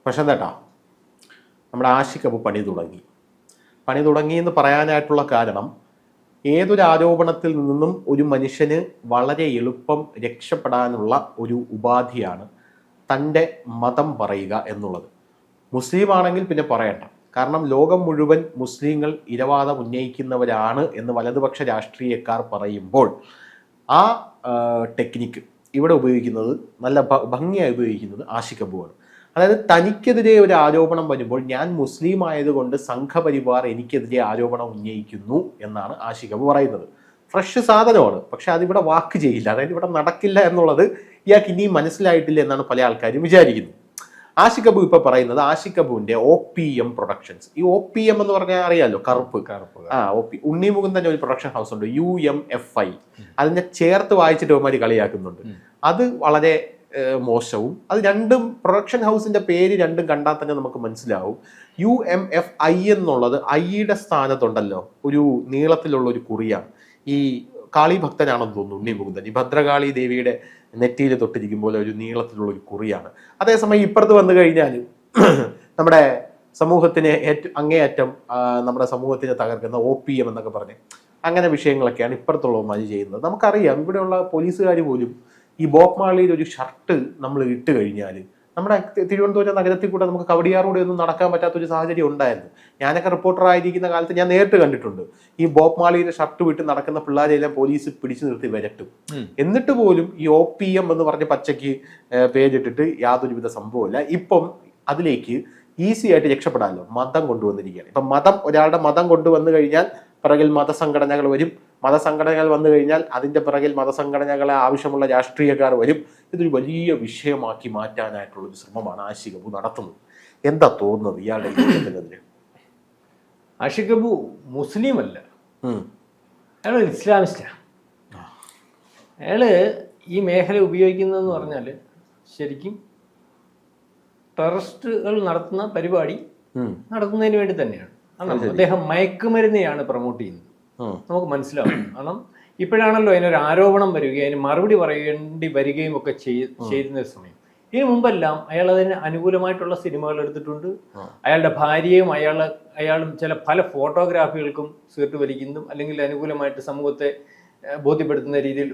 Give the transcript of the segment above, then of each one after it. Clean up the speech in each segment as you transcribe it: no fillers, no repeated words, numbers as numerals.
പക്ഷെ എന്താ നമ്മുടെ ആഷിഖ് അബു പണി തുടങ്ങി എന്ന് പറയാനായിട്ടുള്ള കാരണം ഏതൊരു ആരോപണത്തിൽ നിന്നും ഒരു മനുഷ്യന് വളരെ എളുപ്പം രക്ഷപ്പെടാനുള്ള ഒരു ഉപാധിയാണ് തൻ്റെ മതം പറയുക എന്നുള്ളത്. മുസ്ലിം ആണെങ്കിൽ പിന്നെ പറയണ്ട, കാരണം ലോകം മുഴുവൻ മുസ്ലിങ്ങൾ ഇരവാദം ഉന്നയിക്കുന്നവരാണ് എന്ന് വലതുപക്ഷ രാഷ്ട്രീയക്കാർ പറയുമ്പോൾ ആ ടെക്നിക്ക് ഇവിടെ ഉപയോഗിക്കുന്നത്, നല്ല ഭംഗിയായി ഉപയോഗിക്കുന്നത് ആഷിഖ് അബുവാണ്. അതായത് തനിക്കെതിരെ ഒരു ആരോപണം വരുമ്പോൾ ഞാൻ മുസ്ലിം ആയതുകൊണ്ട് സംഘപരിവാർ എനിക്കെതിരെ ആരോപണം ഉന്നയിക്കുന്നു എന്നാണ് ആഷിഖ് അബു പറയുന്നത്. ഫ്രഷ് സാധനമാണ്, പക്ഷെ അതിവിടെ വാക്ക് ചെയ്യില്ല, അതായത് ഇവിടെ നടക്കില്ല എന്നുള്ളത് ഇയാൾക്ക് ഇനിയും മനസ്സിലായിട്ടില്ല എന്നാണ് പല ആൾക്കാരും വിചാരിക്കുന്നത്. ആഷിഖ് അബു ഇപ്പൊ പറയുന്നത് ആഷിഖ് അബുവിന്റെ OPM പ്രൊഡക്ഷൻസ്. ഈ OPM എന്ന് പറഞ്ഞാൽ അറിയാലോ, കറുപ്പ്. ഉണ്ണി മുകുന്ദന്റെ ഒരു പ്രൊഡക്ഷൻ ഹൗസ് ഉണ്ട്, UMFI. അതിനെ ചേർത്ത് വായിച്ചിട്ട് അവന്മാര് കളിയാക്കുന്നുണ്ട്. അത് വളരെ മോശവും. അത് രണ്ടും പ്രൊഡക്ഷൻ ഹൗസിന്റെ പേര് രണ്ടും കണ്ടാൽ തന്നെ നമുക്ക് മനസ്സിലാവും. UMFI എന്നുള്ളത് ഐയുടെ സ്ഥാനത്തുണ്ടല്ലോ, ഒരു നീളത്തിലുള്ള ഒരു കുറിയാണ്. ഈ കാളി ഭക്തനാണെന്ന് തോന്നുന്നു ഉണ്ണി മുകുന്ദൻ. ഈ ഭദ്രകാളി ദേവിയുടെ നെറ്റിയിൽ തൊട്ടിരിക്കും പോലെ ഒരു നീളത്തിലുള്ള ഒരു കുറിയാണ്. അതേസമയം ഇപ്പുറത്ത് വന്നു കഴിഞ്ഞാൽ നമ്മുടെ സമൂഹത്തിനെ അങ്ങേയറ്റം നമ്മുടെ സമൂഹത്തിനെ തകർക്കുന്ന OPM എന്നൊക്കെ പറഞ്ഞ് അങ്ങനെ വിഷയങ്ങളൊക്കെയാണ് ഇപ്പുറത്തുള്ളവന്മാർ ചെയ്യുന്നത്. നമുക്കറിയാം, ഇവിടെയുള്ള പോലീസുകാർ പോലും ഈ ബോബ് മാർലിയിൽ ഒരു ഷർട്ട് നമ്മൾ ഇട്ട് കഴിഞ്ഞാൽ നമ്മുടെ തിരുവനന്തപുരം നഗരത്തിൽ കൂടെ നമുക്ക് കവടിയാറൂടെ ഒന്നും നടക്കാൻ പറ്റാത്തൊരു സാഹചര്യം ഉണ്ടായിരുന്നു. ഞാനൊക്കെ റിപ്പോർട്ടർ ആയിരിക്കുന്ന കാലത്ത് ഞാൻ നേരിട്ട് കണ്ടിട്ടുണ്ട്. ഈ ബോബ് മാർലിയുടെ ഷർട്ട് വിട്ട് നടക്കുന്ന പിള്ളേരെല്ലാം പോലീസ് പിടിച്ചു നിർത്തി വരട്ടും. എന്നിട്ട് പോലും ഈ OPM എന്ന് പറഞ്ഞ് പച്ചയ്ക്ക് പേജിട്ടിട്ട് യാതൊരുവിധ സംഭവമില്ല. ഇപ്പം അതിലേക്ക് ഈസി ആയിട്ട് രക്ഷപ്പെടാമല്ലോ, മതം കൊണ്ടുവന്നിരിക്കുകയാണ്. ഇപ്പം ഒരാളുടെ മതം കൊണ്ടുവന്നു കഴിഞ്ഞാൽ പിറകിൽ മതസംഘടനകൾ വരും. മതസംഘടനകൾ വന്നു കഴിഞ്ഞാൽ അതിൻ്റെ പിറകിൽ മതസംഘടനകളെ ആവശ്യമുള്ള രാഷ്ട്രീയക്കാർ വരും. ഇതൊരു വലിയ വിഷയമാക്കി മാറ്റാനായിട്ടുള്ളൊരു ശ്രമമാണ് ആഷിഖ് അബു നടത്തുന്നത്. എന്താ തോന്നുന്നത് ഇയാളുടെ യോഗത്തിനെതിരെ? ആഷിഖ് അബു മുസ്ലിം അല്ല, അയാൾ ഇസ്ലാമിസ്റ്റാണ്. അയാള് ഈ മേഖല ഉപയോഗിക്കുന്നതെന്ന് പറഞ്ഞാൽ ശരിക്കും ടെററിസ്റ്റുകൾ നടത്തുന്ന പരിപാടി നടത്തുന്നതിന് വേണ്ടി തന്നെയാണ്. അദ്ദേഹം മയക്കുമരുന്നെയാണ് പ്രൊമോട്ട് ചെയ്യുന്നത്, നമുക്ക് മനസ്സിലാവും. കാരണം ഇപ്പോഴാണല്ലോ അതിനൊരു ആരോപണം വരികയും അതിന് മറുപടി പറയേണ്ടി വരികയും ഒക്കെ ചെയ്യുന്ന സമയം. ഇതിനു മുമ്പെല്ലാം അയാൾ അതിന് അനുകൂലമായിട്ടുള്ള സിനിമകൾ എടുത്തിട്ടുണ്ട്. അയാളുടെ ഭാര്യയും അയാളും പല ഫോട്ടോഗ്രാഫികൾക്കും സിഗരറ്റ് വലിക്കുന്നതും അല്ലെങ്കിൽ അനുകൂലമായിട്ട് സമൂഹത്തെ ബോധ്യപ്പെടുത്തുന്ന രീതിയിൽ.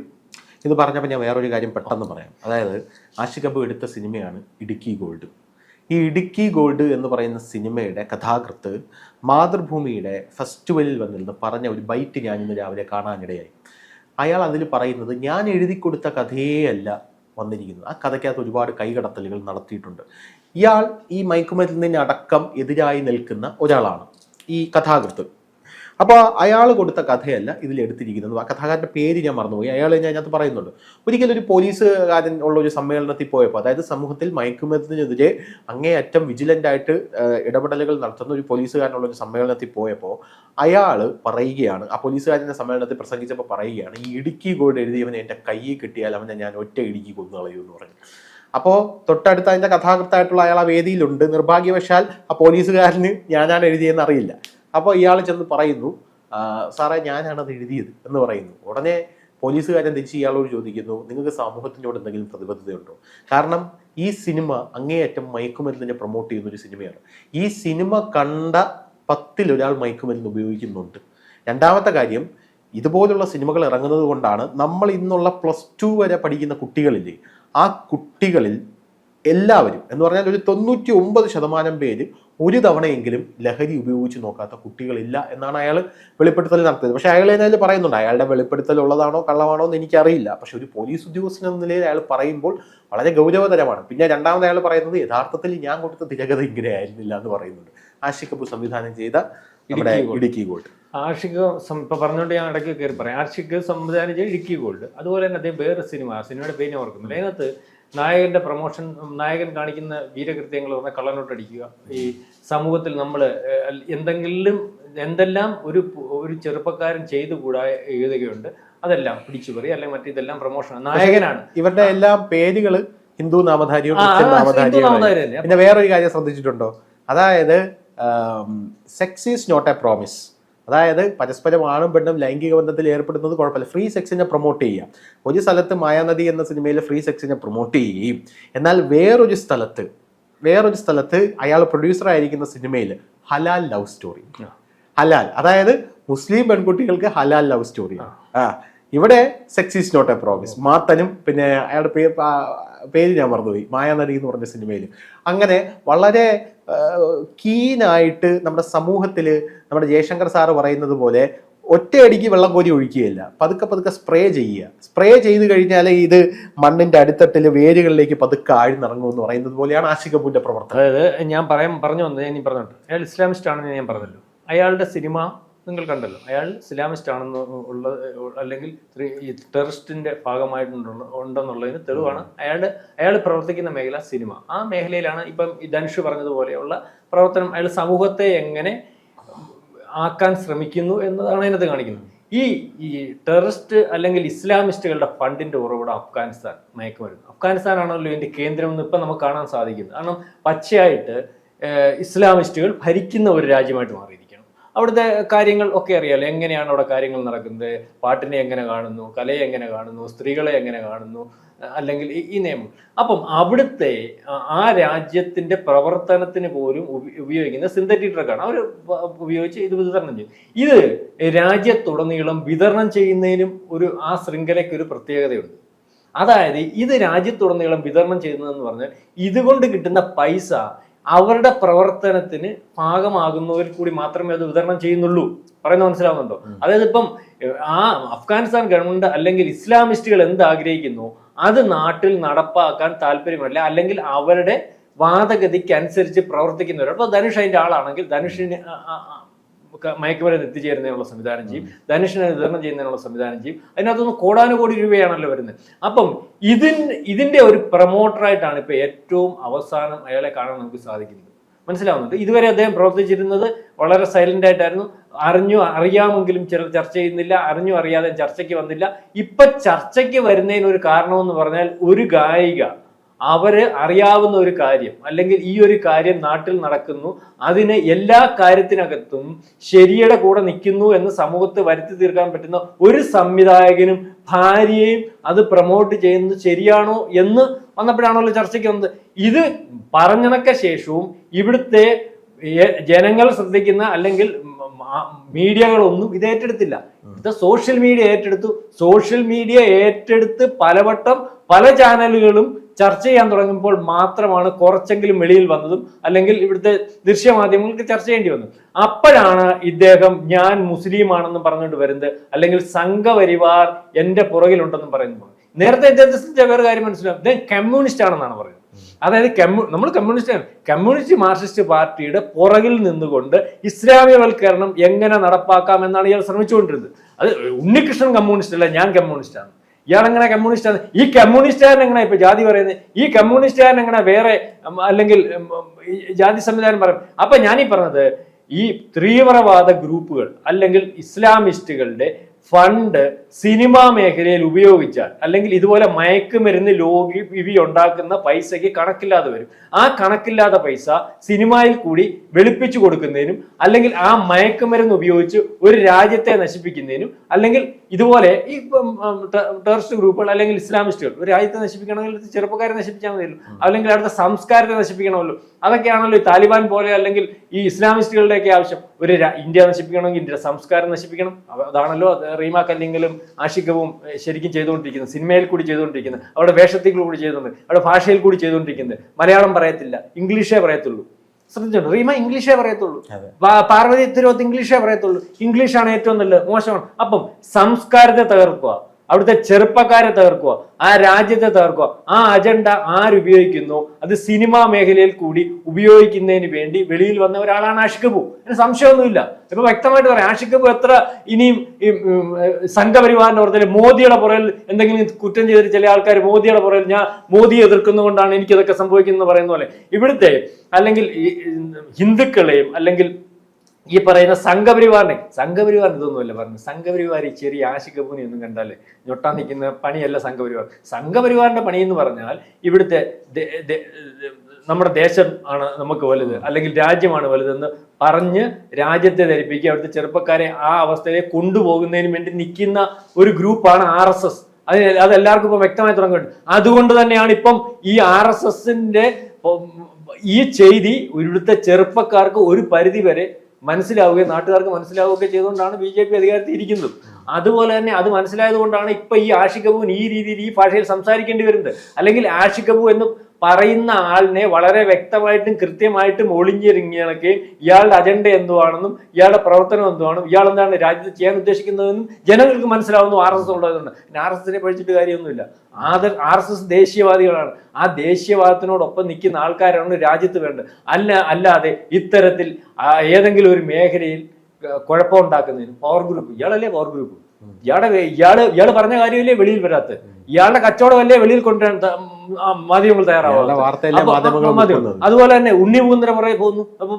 ഇത് പറഞ്ഞപ്പോൾ ഞാൻ വേറൊരു കാര്യം പെട്ടെന്ന് പറയാം. അതായത് ആഷിഖ് അബു എടുത്ത സിനിമയാണ് ഇടുക്കി ഗോൾഡ്. ഈ ഇടുക്കി ഗോൾഡ് എന്ന് പറയുന്ന സിനിമയുടെ കഥാകൃത്ത് മാതൃഭൂമിയുടെ ഫെസ്റ്റിവലിൽ വന്നിരുന്ന് പറഞ്ഞ ഒരു ബൈറ്റ് ഞാൻ ഇന്ന് രാവിലെ കാണാനിടയായി. അയാൾ അതിൽ പറയുന്നത്, ഞാൻ എഴുതി കൊടുത്ത കഥയേ അല്ല വന്നിരിക്കുന്നത്, ആ കഥയ്ക്കകത്ത് ഒരുപാട് കൈകടത്തലുകൾ നടത്തിയിട്ടുണ്ട്. ഇയാൾ ഈ മയക്കുമരുന്നിനടക്കം എതിരായി നിൽക്കുന്ന ഒരാളാണ് ഈ കഥാകൃത്ത്. അപ്പോൾ അയാൾ കൊടുത്ത കഥയല്ല ഇതിൽ എടുത്തിരിക്കുന്നത്. ആ കഥാകാരൻ്റെ പേര് ഞാൻ മറന്നുപോയി. അയാൾ അതിനകത്ത് പറയുന്നുണ്ട്, ഒരിക്കലും ഒരു പോലീസുകാരൻ ഉള്ള ഒരു സമ്മേളനത്തിൽ പോയപ്പോൾ, അതായത് സമൂഹത്തിൽ മയക്കുമരുന്നിനെതിരെ അങ്ങേയറ്റം വിജിലൻ്റായിട്ട് ഇടപെടലുകൾ നടത്തുന്ന ഒരു പോലീസുകാരനുള്ള ഒരു സമ്മേളനത്തിൽ പോയപ്പോൾ അയാൾ പറയുകയാണ്, ആ പോലീസുകാരൻ്റെ സമ്മേളനത്തിൽ പ്രസംഗിച്ചപ്പോൾ പറയുകയാണ്, ഈ ഇടുക്കി ഗോൾഡ് എഴുതിയവനെ എൻ്റെ കയ്യിൽ കിട്ടിയാൽ അവനെ ഞാൻ ഒറ്റ ഇടുക്കി കൊന്നു കളയുമെന്ന് പറഞ്ഞു. അപ്പോൾ തൊട്ടടുത്ത് അതിൻ്റെ കഥാകൃത്തായിട്ടുള്ള അയാൾ ആ വേദിയിലുണ്ട്. നിർഭാഗ്യവശാൽ ആ പോലീസുകാരന് ഞാനാണ് എഴുതിയെന്ന് അറിയില്ല. അപ്പോൾ ഇയാൾ ചെന്ന് പറയുന്നു, സാറേ ഞാനാണത് എഴുതിയത് എന്ന് പറയുന്നു. ഉടനെ പോലീസുകാരൻ തിരിച്ച് ഇയാളോട് ചോദിക്കുന്നു, നിങ്ങൾക്ക് സമൂഹത്തിനോട് എന്തെങ്കിലും പ്രതിബദ്ധതയുണ്ടോ? കാരണം ഈ സിനിമ അങ്ങേയറ്റം മയക്കുമരുന്നിനെ പ്രൊമോട്ട് ചെയ്യുന്ന ഒരു സിനിമയാണ്. ഈ സിനിമ കണ്ട 10-ൽ ഒരാൾ മയക്കുമരുന്ന് ഉപയോഗിക്കുന്നുണ്ട്. രണ്ടാമത്തെ കാര്യം, ഇതുപോലുള്ള സിനിമകൾ ഇറങ്ങുന്നത് കൊണ്ടാണ് നമ്മൾ ഇന്നുള്ള +2 വരെ പഠിക്കുന്ന കുട്ടികളില്ലേ, ആ കുട്ടികളിൽ എല്ലാവരും എന്ന് പറഞ്ഞാൽ ഒരു 99% പേര് ഒരു തവണയെങ്കിലും ലഹരി ഉപയോഗിച്ച് നോക്കാത്ത കുട്ടികളില്ല എന്നാണ് അയാൾ വെളിപ്പെടുത്തൽ നടത്തിയത്. പക്ഷെ അയാൾ അതിൽ പറയുന്നുണ്ട്, അയാളുടെ വെളിപ്പെടുത്തൽ ഉള്ളതാണോ കള്ളമാണോ എന്ന് എനിക്കറിയില്ല. പക്ഷെ ഒരു പോലീസ് ഉദ്യോഗസ്ഥൻ എന്ന നിലയിൽ അയാൾ പറയുമ്പോൾ വളരെ ഗൗരവതരമാണ്. പിന്നെ രണ്ടാമത് അയാൾ പറയുന്നത്, യഥാർത്ഥത്തിൽ ഞാൻ കൊടുത്ത തിരകഥ ഇങ്ങനെ ആയിരുന്നില്ല എന്ന് പറയുന്നുണ്ട്. ആഷിഖ് അബു സംവിധാനം ചെയ്ത ഇടുക്കി ഗോൾഡ്. ആഷിഖ് ഇപ്പൊ പറഞ്ഞുകൊണ്ട് ഞാൻ ഇടയ്ക്ക് കയറി പറയാം. ആഷിഖ് സംവിധാനം ചെയ്ത ഇടുക്കി ഗോൾഡ്. അതുപോലെ തന്നെ അദ്ദേഹം വേറെ സിനിമ, ആ സിനിമയുടെ പേര് ഞാൻ ഓർക്കുന്നില്ല. അതിനകത്ത് നായകന്റെ പ്രൊമോഷൻ, നായകൻ കാണിക്കുന്ന വീരകൃത്യങ്ങൾ പറഞ്ഞാൽ കള്ളനോട്ടടിക്കുക, ഈ സമൂഹത്തിൽ നമ്മൾ എന്തെല്ലാം ഒരു ചെറുപ്പക്കാരൻ ചെയ്തുകൂടാ എഴുതുകയുണ്ട്, അതെല്ലാം പിടിച്ചുപറി അല്ലെങ്കിൽ മറ്റിതെല്ലാം പ്രൊമോഷൻ. നായകനാണ്. ഇവരുടെ എല്ലാം പേരുകൾ ഹിന്ദു നാമധാരിയോ ക്രിസ്ത്യൻ നാമധാരിയോ. പിന്നെ വേറൊരു കാര്യം ശ്രദ്ധിച്ചിട്ടുണ്ടോ? അതായത് sex is not a promise. അതായത് പരസ്പരം ആണും പെണ്ണും ലൈംഗിക ബന്ധത്തിൽ ഏർപ്പെടുന്നത് കുഴപ്പമില്ല, ഫ്രീ സെക്സിനെ പ്രൊമോട്ട് ചെയ്യാം. ഒരു സ്ഥലത്ത് മായാനദി എന്ന സിനിമയിൽ ഫ്രീ സെക്സിനെ പ്രൊമോട്ട് ചെയ്യുകയും, എന്നാൽ വേറൊരു സ്ഥലത്ത് വേറൊരു സ്ഥലത്ത് അയാൾ പ്രൊഡ്യൂസർ ആയിരിക്കുന്ന സിനിമയിൽ ഹലാൽ ലവ് സ്റ്റോറി, ഹലാൽ അതായത് മുസ്ലിം പെൺകുട്ടികൾക്ക് ഹലാൽ ലവ് സ്റ്റോറി. ഇവിടെ sex is not a promise. മാത്തനും പിന്നെ അയാളുടെ പേര് ഞാൻ മറന്നുപോയി, മായാനടി എന്ന് പറഞ്ഞ സിനിമയിൽ. അങ്ങനെ വളരെ കീനായിട്ട് നമ്മുടെ സമൂഹത്തിൽ നമ്മുടെ ജയശങ്കർ സാറ് പറയുന്നത് പോലെ ഒറ്റയടിക്ക് വെള്ളം കോരി ഒഴിക്കുകയില്ല, പതുക്കെ പതുക്കെ സ്പ്രേ ചെയ്യുക. സ്പ്രേ ചെയ്ത് കഴിഞ്ഞാൽ ഇത് മണ്ണിന്റെ അടിത്തട്ടിൽ വേരുകളിലേക്ക് പതുക്കെ ആഴ്ന്നിറങ്ങും എന്ന് പറയുന്നത് പോലെയാണ് ആഷിഖ് കപൂറിന്റെ പ്രവർത്തനം. അതായത് ഞാൻ പറഞ്ഞു വന്നത്, ഞാൻ പറഞ്ഞിട്ട് അയാൾ ഇസ്ലാമിസ്റ്റ് ആണെന്ന് ഞാൻ പറഞ്ഞല്ലോ. അയാളുടെ സിനിമ നിങ്ങൾ കണ്ടല്ലോ, അയാൾ ഇസ്ലാമിസ്റ്റ് ആണെന്ന് ഉള്ളത് അല്ലെങ്കിൽ ഈ ടെററിസ്റ്റിന്റെ ഭാഗമായിട്ടുണ്ടെന്നുള്ളതിന് തെളിവാണ് അയാൾ പ്രവർത്തിക്കുന്ന മേഖല സിനിമ. ആ മേഖലയിലാണ് ഇപ്പം ഈ ധനുഷ് പറഞ്ഞതുപോലെയുള്ള പ്രവർത്തനം. അയാൾ സമൂഹത്തെ എങ്ങനെ ആക്കാൻ ശ്രമിക്കുന്നു എന്നതാണ് അതിനകത്ത് കാണിക്കുന്നത്. ഈ ടെററിസ്റ്റ് അല്ലെങ്കിൽ ഇസ്ലാമിസ്റ്റുകളുടെ ഫണ്ടിന്റെ ഉറവിടം അഫ്ഗാനിസ്ഥാൻ മയക്കുമരുന്ന്. അഫ്ഗാനിസ്ഥാനാണല്ലോ ഇതിന്റെ കേന്ദ്രം എന്ന് ഇപ്പം നമുക്ക് കാണാൻ സാധിക്കുന്നത്. കാരണം പച്ചയായിട്ട് ഇസ്ലാമിസ്റ്റുകൾ ഭരിക്കുന്ന ഒരു രാജ്യമായിട്ട് മാറിയിരിക്കുകയാണ്. അവിടുത്തെ കാര്യങ്ങൾ ഒക്കെ അറിയാലോ, എങ്ങനെയാണ് അവിടെ കാര്യങ്ങൾ നടക്കുന്നത്, പാട്ടിനെ എങ്ങനെ കാണുന്നു, കലയെ എങ്ങനെ കാണുന്നു, സ്ത്രീകളെ എങ്ങനെ കാണുന്നു, അല്ലെങ്കിൽ ഈ നിയമം. അപ്പം അവിടുത്തെ ആ രാജ്യത്തിന്റെ പ്രവർത്തനത്തിന് പോലും ഉപയോഗിക്കുന്ന സിന്തറ്റിക് ഡ്രഗാണ് അവർ ഉപയോഗിച്ച് ഇത് വിതരണം ചെയ്യും. ഇത് രാജ്യത്തുടനീളം വിതരണം ചെയ്യുന്നതിനും ആ ശൃംഖലയ്ക്ക് ഒരു പ്രത്യേകതയുണ്ട്. അതായത് ഇത് രാജ്യത്തുടനീളം വിതരണം ചെയ്യുന്നതെന്ന് പറഞ്ഞാൽ ഇതുകൊണ്ട് കിട്ടുന്ന പൈസ അവരുടെ പ്രവർത്തനത്തിന് ഭാഗമാകുന്നവർ കൂടി മാത്രമേ അത് വിതരണം ചെയ്യുന്നുള്ളൂ. പറയുന്നത് മനസ്സിലാവുന്നുണ്ടോ? അതായത് ഇപ്പം അഫ്ഗാനിസ്ഥാൻ ഗവൺമെന്റ് അല്ലെങ്കിൽ ഇസ്ലാമിസ്റ്റുകൾ എന്ത് ആഗ്രഹിക്കുന്നു അത് നാട്ടിൽ നടപ്പാക്കാൻ താല്പര്യമില്ല, അല്ലെങ്കിൽ അവരുടെ വാദഗതിക്ക് അനുസരിച്ച് പ്രവർത്തിക്കുന്നവർ. അപ്പോൾ ധനുഷ് അതിന്റെ ആളാണെങ്കിൽ ധനുഷിന് മയക്കുമരുന്ന് എത്തിച്ചേരുന്നതിനുള്ള സംവിധാനം ചെയ്യും, ധനുഷിനെ വിതരണം ചെയ്യുന്നതിനുള്ള സംവിധാനം ചെയ്യും. അതിനകത്തൊന്ന് കോടാനുകോടി രൂപയാണല്ലോ വരുന്നത്. അപ്പം ഇതിന്റെ ഒരു പ്രൊമോട്ടറായിട്ടാണ് ഇപ്പൊ ഏറ്റവും അവസാനം അയാളെ കാണാൻ നമുക്ക് സാധിക്കുന്നത്. മനസ്സിലാവുന്നുണ്ട്? ഇതുവരെ അദ്ദേഹം പ്രവർത്തിച്ചിരുന്നത് വളരെ സൈലന്റ് ആയിട്ടായിരുന്നു. അറിയാമെങ്കിലും ചിലർ ചർച്ച ചെയ്യുന്നില്ല, അറിയാതെ ചർച്ചയ്ക്ക് വന്നില്ല. ഇപ്പൊ ചർച്ചയ്ക്ക് വരുന്നതിന് ഒരു കാരണമെന്ന് പറഞ്ഞാൽ ഒരു ഗായിക അവര് അറിയാവുന്ന ഒരു കാര്യം അല്ലെങ്കിൽ ഈ ഒരു കാര്യം നാട്ടിൽ നടക്കുന്നു, അതിന് എല്ലാ കാര്യത്തിനകത്തും ശരിയുടെ കൂടെ നിൽക്കുന്നു എന്ന് സമൂഹത്തെ വരുത്തി തീർക്കാൻ പറ്റുന്ന ഒരു സംവിധായകനും ഭാര്യയും അത് പ്രൊമോട്ട് ചെയ്യുന്നത് ശരിയാണോ എന്ന് വന്നപ്പോഴാണല്ലോ ചർച്ചയ്ക്ക് വന്നത്. ഇത് പറഞ്ഞണക്ക ശേഷവും ഇവിടുത്തെ ജനങ്ങൾ ശ്രദ്ധിക്കുന്ന അല്ലെങ്കിൽ മീഡിയകളൊന്നും ഇത് ഏറ്റെടുത്തില്ല. ഇത് സോഷ്യൽ മീഡിയ ഏറ്റെടുത്തു. സോഷ്യൽ മീഡിയ ഏറ്റെടുത്ത് പലവട്ടം പല ചാനലുകളും ചർച്ച ചെയ്യാൻ തുടങ്ങുമ്പോൾ മാത്രമാണ് കുറച്ചെങ്കിലും വെളിയിൽ വന്നതും അല്ലെങ്കിൽ ഇവിടുത്തെ ദൃശ്യമാധ്യമങ്ങൾക്ക് ചർച്ച ചെയ്യേണ്ടി വന്നത്. അപ്പോഴാണ് ഇദ്ദേഹം ഞാൻ മുസ്ലിമാണെന്ന് പറഞ്ഞുകൊണ്ട് വരുന്നത്, അല്ലെങ്കിൽ സംഘപരിവാർ എന്റെ പുറകിലുണ്ടെന്നും പറയുന്നത്. നേരത്തെ ഇദ്ദേഹത്തെ വേറെ കാര്യം മനസ്സിലാവും, ഇദ്ദേഹം കമ്മ്യൂണിസ്റ്റ് ആണെന്നാണ് പറയുന്നത്. അതായത് നമ്മൾ കമ്മ്യൂണിസ്റ്റ് മാർക്സിസ്റ്റ് പാർട്ടിയുടെ പുറകിൽ നിന്നുകൊണ്ട് ഇസ്ലാമികവൽക്കരണം എങ്ങനെ നടപ്പാക്കാം എന്നാണ് ഇയാൾ ശ്രമിച്ചുകൊണ്ടിരുന്നത്. അത് ഉണ്ണികൃഷ്ണൻ കമ്മ്യൂണിസ്റ്റ് അല്ല, ഞാൻ കമ്മ്യൂണിസ്റ്റാണ്. ഇയാളെങ്ങനെ കമ്മ്യൂണിസ്റ്റാണ്? ഈ കമ്മ്യൂണിസ്റ്റുകാരൻ എങ്ങനെ ഇപ്പൊ ജാതി പറയുന്നത്? ഈ കമ്മ്യൂണിസ്റ്റുകാരൻ എങ്ങനെ വേറെ അല്ലെങ്കിൽ ജാതി സംവിധാനം പറയും? അപ്പൊ ഞാനീ പറഞ്ഞത് ഈ തീവ്രവാദ ഗ്രൂപ്പുകൾ അല്ലെങ്കിൽ ഇസ്ലാമിസ്റ്റുകളുടെ ഫണ്ട് സിനിമാ മേഖലയിൽ ഉപയോഗിച്ചാൽ അല്ലെങ്കിൽ ഇതുപോലെ മയക്കുമരുന്ന് ലോബി ഉണ്ടാക്കുന്ന പൈസയ്ക്ക് കണക്കില്ലാതെ വരും. ആ കണക്കില്ലാത്ത പൈസ സിനിമയിൽ കൂടി വെളുപ്പിച്ചു കൊടുക്കുന്നതിനും അല്ലെങ്കിൽ ആ മയക്കുമരുന്ന് ഉപയോഗിച്ച് ഒരു രാജ്യത്തെ നശിപ്പിക്കുന്നതിനും അല്ലെങ്കിൽ ഇതുപോലെ ഈ ടെററിസ്റ്റ് ഗ്രൂപ്പുകൾ അല്ലെങ്കിൽ ഇസ്ലാമിസ്റ്റുകൾ ഒരു രാജ്യത്തെ നശിപ്പിക്കണമെങ്കിൽ ചെറുപ്പക്കാരെ നശിപ്പിച്ചാൽ മതിയല്ലോ, അല്ലെങ്കിൽ അവിടുത്തെ സംസ്കാരത്തെ നശിപ്പിക്കണമല്ലോ. അതൊക്കെയാണല്ലോ ഈ താലിബാൻ പോലെ അല്ലെങ്കിൽ ഈ ഇസ്ലാമിസ്റ്റുകളുടെയൊക്കെ ആവശ്യം. ഒരു ഇന്ത്യ നശിപ്പിക്കണമെങ്കിൽ ഇന്ത്യയുടെ സംസ്കാരം നശിപ്പിക്കണം. അതാണല്ലോ റീമ കല്ലിങ്ങലും ആഷിഖും ശരിക്കും ചെയ്തുകൊണ്ടിരിക്കുന്നത്, സിനിമയിൽ കൂടി ചെയ്തുകൊണ്ടിരിക്കുന്നത്, അവിടെ വേഷത്തിൽ കൂടി ചെയ്തുകൊണ്ട്, അവിടെ ഭാഷയിൽ കൂടി ചെയ്തുകൊണ്ടിരിക്കുന്നത്. മലയാളം പറയത്തില്ല, ഇംഗ്ലീഷേ പറയത്തുള്ളൂ. ശ്രദ്ധിച്ചോണ്ട്, റീമ ഇംഗ്ലീഷേ പറയത്തുള്ളൂ, പാർവതി തിരുവോത്ത് ഇംഗ്ലീഷേ പറയത്തുള്ളൂ. ഇംഗ്ലീഷാണ് ഏറ്റവും നല്ലത്, മോശമാണ്. അപ്പം സംസ്കാരത്തെ തകർക്കുക, അവിടുത്തെ ചെറുപ്പക്കാരെ തകർക്കുക, ആ രാജ്യത്തെ തകർക്കുക. ആ അജണ്ട ആരുപയോഗിക്കുന്നു അത് സിനിമാ മേഖലയിൽ കൂടി ഉപയോഗിക്കുന്നതിന് വേണ്ടി വെളിയിൽ വന്ന ഒരാളാണ് ആഷിഖ് കപൂർ. അതിന് സംശയമൊന്നുമില്ല. ഇപ്പൊ വ്യക്തമായിട്ട് പറയാം, ആഷിഖ് കപൂർ എത്ര ഇനിയും സംഘപരിവാറിന്റെ പുറത്തിൽ മോദിയുടെ പുറകിൽ എന്തെങ്കിലും കുറ്റം ചെയ്തിട്ട് ചില ആൾക്കാർ മോദിയുടെ പുറകിൽ ഞാൻ മോദിയെ എതിർക്കുന്നതുകൊണ്ടാണ് എനിക്കിതൊക്കെ സംഭവിക്കുന്നത് പറയുന്ന പോലെ ഇവിടുത്തെ അല്ലെങ്കിൽ ഹിന്ദുക്കളെയും അല്ലെങ്കിൽ ഈ പറയുന്ന സംഘപരിവാറിനെ ഇതൊന്നുമല്ല പറഞ്ഞത്. സംഘപരിവാർ ഈ ചെറിയ ആഷിഖ് കപൂറിനെ ഒന്നും കണ്ടാലേ ഞൊട്ടാൻ നിൽക്കുന്ന പണിയല്ല സംഘപരിവാർ. സംഘപരിവാറിന്റെ പണി എന്ന് പറഞ്ഞാൽ ഇവിടുത്തെ നമ്മുടെ ദേശം ആണ് നമുക്ക് വലുത് അല്ലെങ്കിൽ രാജ്യമാണ് വലുതെന്ന് പറഞ്ഞ് രാജ്യത്തെ ധരിപ്പിക്കുക, അവിടുത്തെ ചെറുപ്പക്കാരെ ആ അവസ്ഥയിലേക്ക് കൊണ്ടുപോകുന്നതിന് വേണ്ടി നിൽക്കുന്ന ഒരു ഗ്രൂപ്പാണ് RSS. അതെല്ലാവർക്കും ഇപ്പം വ്യക്തമായി തുടങ്ങുന്നുണ്ട്. അതുകൊണ്ട് തന്നെയാണ് ഇപ്പം ഈ RSSന്റെ ഈ ചെയ്തി ഇവിടുത്തെ ചെറുപ്പക്കാർക്ക് ഒരു പരിധി വരെ മനസ്സിലാവുകയും നാട്ടുകാർക്ക് മനസ്സിലാവുകയൊക്കെ ചെയ്തുകൊണ്ടാണ് BJP അധികാരത്തിൽ ഇരിക്കുന്നത്. അതുപോലെ തന്നെ അത് മനസ്സിലായത് കൊണ്ടാണ് ഇപ്പൊ ഈ ആഷിഖ് കപൂർ ഈ രീതിയിൽ ഈ ഭാഷയിൽ സംസാരിക്കേണ്ടി വരുന്നത്. അല്ലെങ്കിൽ ആഷിഖ് കപൂർ എന്ന് പറയുന്ന ആളിനെ വളരെ വ്യക്തമായിട്ടും കൃത്യമായിട്ടും ഒളിഞ്ഞിറങ്ങിയണക്കുകയും ഇയാളുടെ അജണ്ട എന്തുവാണെന്നും ഇയാളുടെ പ്രവർത്തനം എന്തുവാണെന്നും ഇയാൾ എന്താണ് രാജ്യത്ത് ചെയ്യാൻ ഉദ്ദേശിക്കുന്നതെന്നും ജനങ്ങൾക്ക് മനസ്സിലാവുന്നു. RSS ഉള്ളതുകൊണ്ട് പിന്നെ RSSനെ പഠിച്ചിട്ട് കാര്യമൊന്നുമില്ല. RSS ദേശീയവാദികളാണ്. ആ ദേശീയവാദത്തിനോടൊപ്പം നിൽക്കുന്ന ആൾക്കാരാണ് രാജ്യത്ത് വേണ്ടത്. അല്ലാതെ ഇത്തരത്തിൽ ഏതെങ്കിലും ഒരു മേഖലയിൽ കുഴപ്പമുണ്ടാക്കുന്നതിന് പവർ ഗ്രൂപ്പ്, ഇയാളല്ലേ പവർ ഗ്രൂപ്പ്, ഇയാള് പറഞ്ഞ കാര്യമല്ലേ വെളിയിൽ വരാത്ത, ഇയാളുടെ കച്ചവടമല്ലേ വെളിയിൽ കൊണ്ടുവരാൻ മാധ്യമങ്ങൾ തയ്യാറാവുക. അതുപോലെ തന്നെ ഉണ്ണി മുകുന്ദനെ പുറകെ പോകുന്നു. അപ്പൊ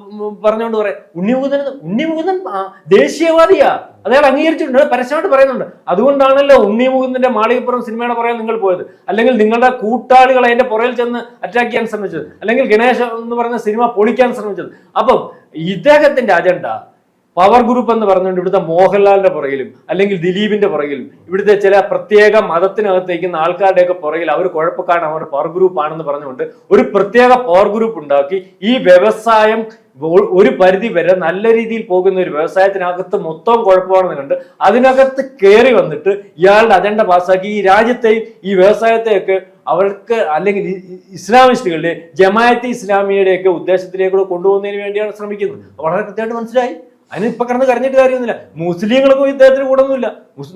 പറഞ്ഞുകൊണ്ട് പറയാം ഉണ്ണി മുകുന്ദൻ ദേശീയവാദിയാ, അയാൾ അംഗീകരിച്ചിട്ടുണ്ട്, പരസ്യമായിട്ട് പറയുന്നുണ്ട്. അതുകൊണ്ടാണല്ലോ ഉണ്ണി മുകുന്ദന്റെ മാളികപ്പുറം സിനിമയുടെ പുറകെ നിങ്ങൾ പോയത്, അല്ലെങ്കിൽ നിങ്ങളുടെ കൂട്ടാളികൾ അതിന്റെ പുറകിൽ ചെന്ന് അറ്റാക്ക് ചെയ്യാൻ ശ്രമിച്ചത്, അല്ലെങ്കിൽ ഗണേശ് എന്ന് പറയുന്ന സിനിമ പൊളിക്കാൻ ശ്രമിച്ചത്. അപ്പം ഇദ്ദേഹത്തിന്റെ അജണ്ട പവർ ഗ്രൂപ്പ് എന്ന് പറഞ്ഞുകൊണ്ട് ഇവിടുത്തെ മോഹൻലാലിന്റെ പുറകിലും അല്ലെങ്കിൽ ദിലീപിന്റെ പുറകിലും ഇവിടുത്തെ ചില പ്രത്യേക മതത്തിനകത്തേക്കുന്ന ആൾക്കാരുടെയൊക്കെ പുറകിൽ അവർ കുഴപ്പക്കാരാണ്, അവർ പവർ ഗ്രൂപ്പ് ആണെന്ന് പറഞ്ഞുകൊണ്ട് ഒരു പ്രത്യേക പവർ ഗ്രൂപ്പ് ഉണ്ടാക്കി ഈ വ്യവസായം ഒരു പരിധി വരെ നല്ല രീതിയിൽ പോകുന്ന ഒരു വ്യവസായത്തിനകത്ത് മൊത്തം കുഴപ്പമാണെന്ന് കണ്ട് അതിനകത്ത് കയറി വന്നിട്ട് ഇയാളുടെ അജണ്ട പാസ്സാക്കി ഈ രാജ്യത്തെയും ഈ വ്യവസായത്തെയൊക്കെ അവർക്ക് അല്ലെങ്കിൽ ഇസ്ലാമിസ്റ്റുകളുടെ ജമാഅത്തെ ഇസ്ലാമിയുടെയൊക്കെ ഉദ്ദേശത്തിലേക്ക് കൊണ്ടുപോകുന്നതിന് വേണ്ടിയാണ് ശ്രമിക്കുന്നത്. വളരെ കൃത്യമായിട്ട് മനസ്സിലായി. അതിന് ഇപ്പൊ കിടന്ന് കരഞ്ഞിട്ട് കാര്യമൊന്നുമില്ല. മുസ്ലിങ്ങൾക്കും ഇദ്ദേഹത്തിന് കൂടൊന്നുമില്ല.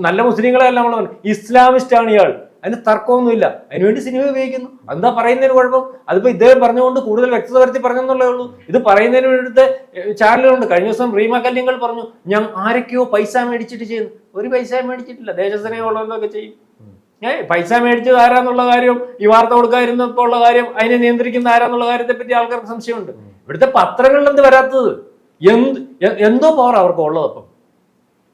നല്ല മുസ്ലിങ്ങളെല്ലാം നമ്മൾ ഇസ്ലാമിസ്റ്റ് ആണ് ഇയാൾ, അതിന് തർക്കമൊന്നുമില്ല. അതിനുവേണ്ടി സിനിമ ഉപയോഗിക്കുന്നു. എന്താ പറയുന്നതിന് കുഴപ്പം? അതിപ്പോ ഇദ്ദേഹം പറഞ്ഞുകൊണ്ട് കൂടുതൽ വ്യക്തത വരുത്തി പറഞ്ഞെന്നുള്ളേ ഉള്ളൂ. ഇത് പറയുന്നതിന് വേണ്ടിയിട്ട് ചാനലുകളുണ്ട്. കഴിഞ്ഞ ദിവസം റീമ കല്യങ്ങൾ പറഞ്ഞു ഞാൻ ആരൊക്കെയോ പൈസ മേടിച്ചിട്ട് ചെയ്യുന്നു. ഒരു പൈസ മേടിച്ചിട്ടില്ല, ദേശസ്നേഹമുള്ളതൊക്കെ ചെയ്യും. പൈസ മേടിച്ചത് ആരാന്നുള്ള കാര്യം, ഈ വാർത്ത കൊടുക്കാതിരുന്നപ്പോൾ ഉള്ള കാര്യം, അതിനെ നിയന്ത്രിക്കുന്ന ആരാന്നുള്ള കാര്യത്തെ പറ്റി ആൾക്കാർക്ക് സംശയമുണ്ട്. ഇവിടുത്തെ പത്രങ്ങളിൽ എന്ത് വരാത്തത്? എന്തോ പവർ അവർക്ക് ഉള്ളത്. അപ്പം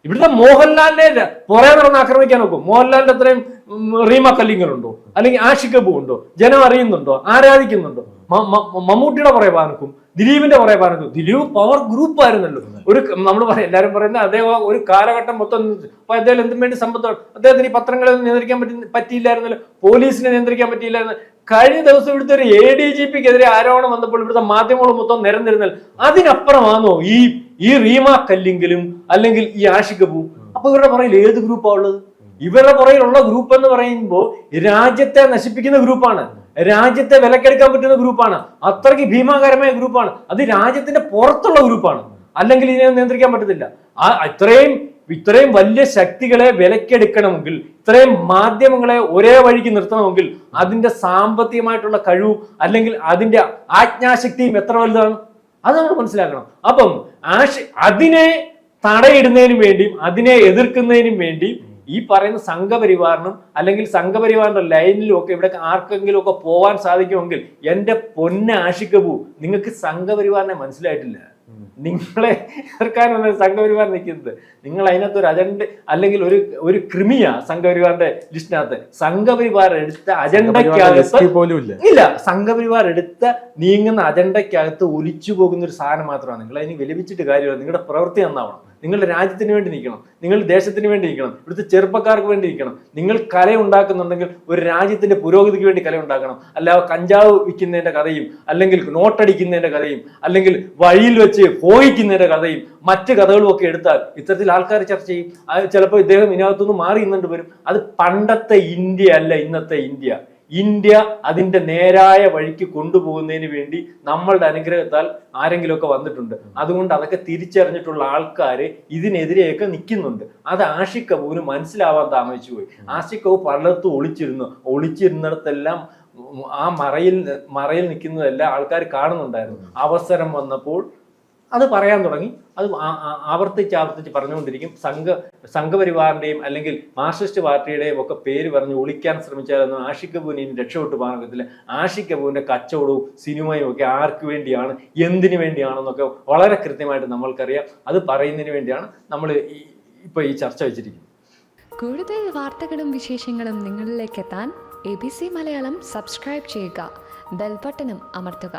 ഇവിടുത്തെ മോഹൻലാലിനെ പുറകെ നടന്ന് ആക്രമിക്കാൻ നോക്കും. മോഹൻലാലിന്റെ അത്രയും റീമ കല്ലിങ്ങളുണ്ടോ, അല്ലെങ്കിൽ ആഷിഖ് കപൂർ ഉണ്ടോ? ജനം അറിയുന്നുണ്ടോ, ആരാധിക്കുന്നുണ്ടോ? മമ്മൂട്ടിയുടെ പുറകെ പാനക്കും, ദിലീപിന്റെ പുറകെ പാനക്കും. ദിലീപ് പവർ ഗ്രൂപ്പ് ആയിരുന്നല്ലോ. ഒരു നമ്മൾ എല്ലാവരും പറയുന്നത് അദ്ദേഹം ഒരു കാലഘട്ടം മൊത്തം അപ്പൊ അദ്ദേഹം എന്തിനു വേണ്ടി സമ്പത്താണ്. അദ്ദേഹത്തിന് ഈ പത്രങ്ങളെ നിയന്ത്രിക്കാൻ പറ്റിയില്ലായിരുന്നല്ലോ, പോലീസിനെ നിയന്ത്രിക്കാൻ പറ്റിയില്ലായിരുന്നു. കഴിഞ്ഞ ദിവസം ഇവിടുത്തെ ഒരു ADGPക്കെതിരെ ആരോപണം വന്നപ്പോൾ ഇവിടുത്തെ മാധ്യമങ്ങൾ മൊത്തം നിരന്നിരുന്നാൽ അതിനപ്പുറമാണോ ഈ റീമ കല്ലിങ്കിലും അല്ലെങ്കിൽ ഈ ആഷിഖ് കപൂർ? അപ്പൊ ഇവരുടെ പുറകിൽ ഏത് ഗ്രൂപ്പാ ഉള്ളത്? ഇവരുടെ പുറകിലുള്ള ഗ്രൂപ്പ് എന്ന് പറയുമ്പോൾ രാജ്യത്തെ നശിപ്പിക്കുന്ന ഗ്രൂപ്പാണ്, രാജ്യത്തെ വിലക്കെടുക്കാൻ പറ്റുന്ന ഗ്രൂപ്പാണ്, അത്രയ്ക്ക് ഭീമാകരമായ ഗ്രൂപ്പാണ്. അത് രാജ്യത്തിന്റെ പുറത്തുള്ള ഗ്രൂപ്പാണ്. അല്ലെങ്കിൽ ഇതിനെ നിയന്ത്രിക്കാൻ പറ്റത്തില്ല. ഇത്രയും വലിയ ശക്തികളെ വിലക്കെടുക്കണമെങ്കിൽ, ഇത്രയും മാധ്യമങ്ങളെ ഒരേ വഴിക്ക് നിർത്തണമെങ്കിൽ അതിന്റെ സാമ്പത്തികമായിട്ടുള്ള കഴിവും അല്ലെങ്കിൽ അതിന്റെ ആജ്ഞാശക്തിയും എത്ര വലുതാണ് അത് നമ്മൾ മനസ്സിലാക്കണം. അപ്പം അതിനെ തടയിടുന്നതിനും വേണ്ടിയും അതിനെ എതിർക്കുന്നതിനും വേണ്ടിയും ഈ പറയുന്ന സംഘപരിവാറിനും അല്ലെങ്കിൽ സംഘപരിവാറിന്റെ ലൈനിലും ഒക്കെ ഇവിടെ ആർക്കെങ്കിലും ഒക്കെ പോവാൻ സാധിക്കുമെങ്കിൽ എന്റെ പൊന്ന ആഷിഖ് കപൂർ, നിങ്ങൾക്ക് സംഘപരിവാറിനെ മനസ്സിലായിട്ടില്ല. നിങ്ങളെ എതിർക്കാനാണ് സംഘപരിവാർ നിൽക്കുന്നത്. നിങ്ങൾ അതിനകത്ത് ഒരു അജണ്ട അല്ലെങ്കിൽ ഒരു ക്രിമിയ സംഘപരിവാറിന്റെ ലിസ്റ്റിനകത്ത്. സംഘപരിവാർ എടുത്ത അജണ്ടയ്ക്കകത്ത് ഇല്ല, സംഘപരിവാർ എടുത്ത നീങ്ങുന്ന അജണ്ടയ്ക്കകത്ത് ഒലിച്ചു പോകുന്ന ഒരു സാധനം മാത്രമാണ്. നിങ്ങൾ അതിന് വിലപിച്ചിട്ട് കാര്യമില്ല. നിങ്ങളുടെ പ്രവൃത്തി നന്നാവണം. നിങ്ങളുടെ രാജ്യത്തിന് വേണ്ടി നിൽക്കണം, നിങ്ങളുടെ ദേശത്തിന് വേണ്ടി നിൽക്കണം, ഇവിടുത്തെ ചെറുപ്പക്കാർക്ക് വേണ്ടി നിൽക്കണം. നിങ്ങൾ കല ഉണ്ടാക്കുന്നുണ്ടെങ്കിൽ ഒരു രാജ്യത്തിന്റെ പുരോഗതിക്ക് വേണ്ടി കല ഉണ്ടാക്കണം. അല്ലാതെ കഞ്ചാവ് വിൽക്കുന്നതിന്റെ കഥയും അല്ലെങ്കിൽ നോട്ടടിക്കുന്നതിന്റെ കഥയും അല്ലെങ്കിൽ വഴിയിൽ വെച്ച് പോയിക്കുന്നതിന്റെ കഥയും മറ്റ് കഥകളും ഒക്കെ എടുത്താൽ ഇത്തരത്തിൽ ആൾക്കാർ ചർച്ച ചെയ്യും. ചിലപ്പോൾ ഇദ്ദേഹം ഇതിനകത്തുനിന്ന് മാറി നിന്നിട്ട് വരും. അത് പണ്ടത്തെ ഇന്ത്യ അല്ല ഇന്നത്തെ ഇന്ത്യ. ഇന്ത്യ അതിന്റെ നേരായ വഴിക്ക് കൊണ്ടുപോകുന്നതിന് വേണ്ടി നമ്മളുടെ അനുഗ്രഹത്താൽ ആരെങ്കിലുമൊക്കെ വന്നിട്ടുണ്ട്. അതുകൊണ്ട് അതൊക്കെ തിരിച്ചറിഞ്ഞിട്ടുള്ള ആൾക്കാര് ഇതിനെതിരെയൊക്കെ നിൽക്കുന്നുണ്ട്. അത് ആഷിഖ് കപൂറിന് മനസ്സിലാവാൻ താമസിച്ചു പോയി. ആഷിഖ് കപൂർ പലയിടത്തും ഒളിച്ചിരുന്നിടത്തെല്ലാം ആ മറയിൽ നിൽക്കുന്നതെല്ലാം ആൾക്കാർ കാണുന്നുണ്ടായിരുന്നു. അവസരം വന്നപ്പോൾ അത് പറയാൻ തുടങ്ങി. അത് ആവർത്തിച്ച് പറഞ്ഞുകൊണ്ടിരിക്കും. സംഘപരിവാറിന്റെയും അല്ലെങ്കിൽ മാർക്സിസ്റ്റ് പാർട്ടിയുടെയും ഒക്കെ പേര് പറഞ്ഞ് ഒളിക്കാൻ ശ്രമിച്ചാലൊന്നും ആഷിഖ് കപൂറിന് ഇനി രക്ഷപ്പെട്ടു പോകാൻ പറ്റത്തില്ല. ആഷിഖ് കപൂറിന്റെ കച്ചവടവും സിനിമയും ഒക്കെ ആർക്ക് വേണ്ടിയാണ്, എന്തിനു വേണ്ടിയാണെന്നൊക്കെ വളരെ കൃത്യമായിട്ട് നമ്മൾക്കറിയാം. അത് പറയുന്നതിന് വേണ്ടിയാണ് നമ്മൾ ഇപ്പൊ ഈ ചർച്ച വെച്ചിരിക്കുന്നത്. കൂടുതൽ വാർത്തകളും വിശേഷങ്ങളും നിങ്ങളിലേക്ക് എത്താൻ ABC മലയാളം സബ്സ്ക്രൈബ് ചെയ്യുക, ബെൽ ബട്ടണും അമർത്തുക.